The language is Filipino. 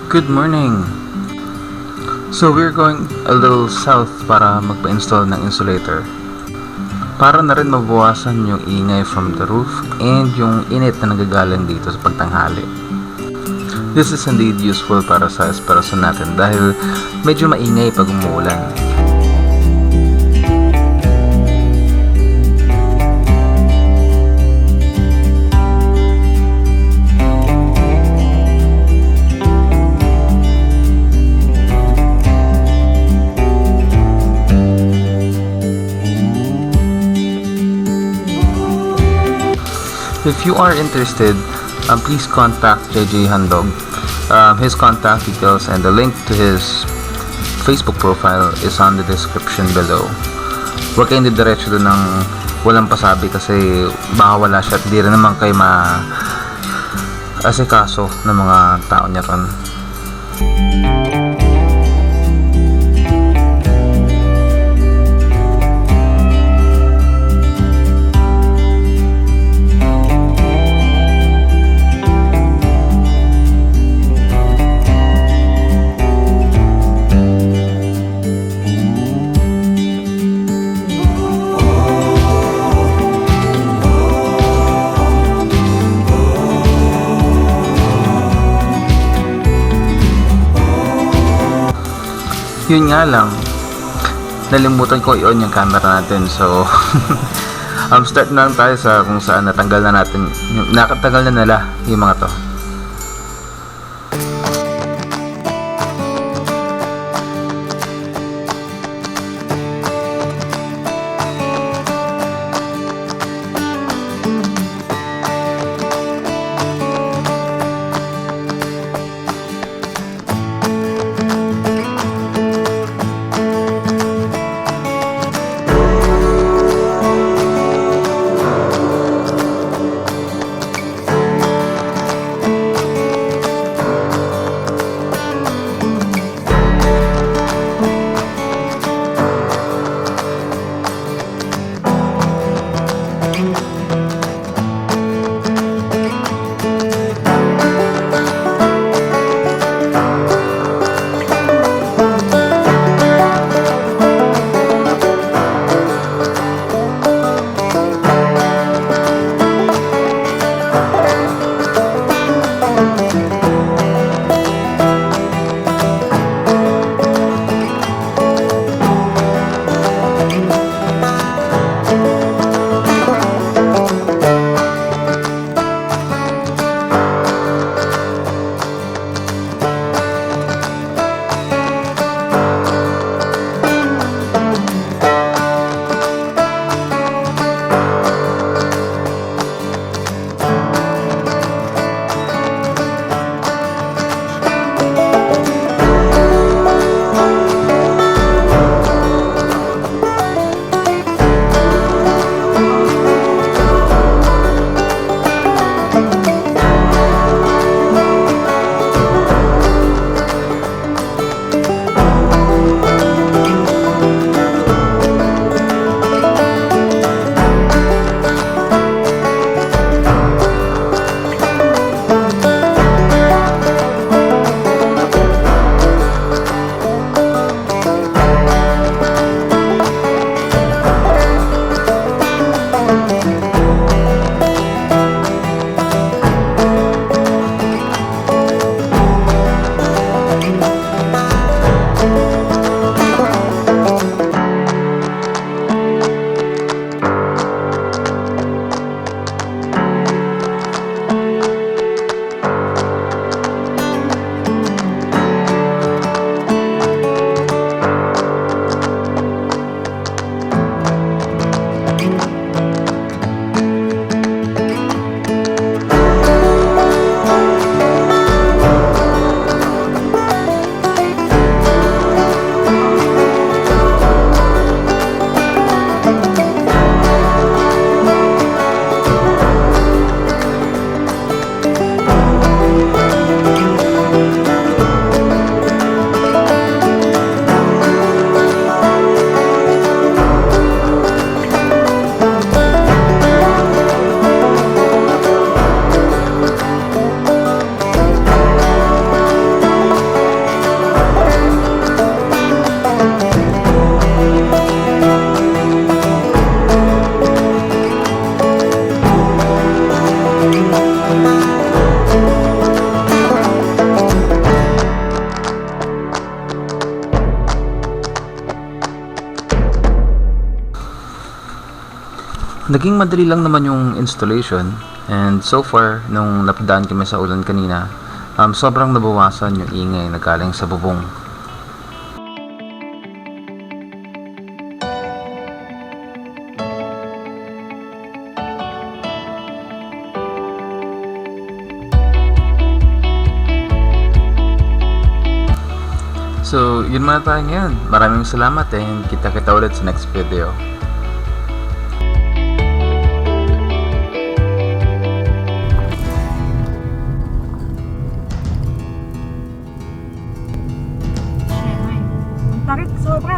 Good morning! So we're going a little south para magpa-install ng insulator. Para na rin mabawasan yung ingay from the roof and yung init na nagagaling dito sa pagtanghali. This is indeed useful para sa S-Presso natin dahil medyo maingay pag umuulan. If you are interested, please contact JJ Handog. His contact details and the link to his Facebook profile is on the description below. Huwag kayong didiretso doon ng walang pasabi kasi baka wala siya at di rin naman kayo maasikaso ng mga tao niya ron. Yun nga lang, nalimutan ko i-on yung camera natin, so start na lang tayo sa kung saan natanggal na natin, nakatanggal na nila yung mga to. Naging madali lang naman yung installation, and so far, nung napadaan kami sa ulan kanina, sobrang nabawasan yung ingay na galing sa bubong. So, yun muna tayo ngayon. Maraming salamat and kita-kita ulit sa next video. Tarik sobra.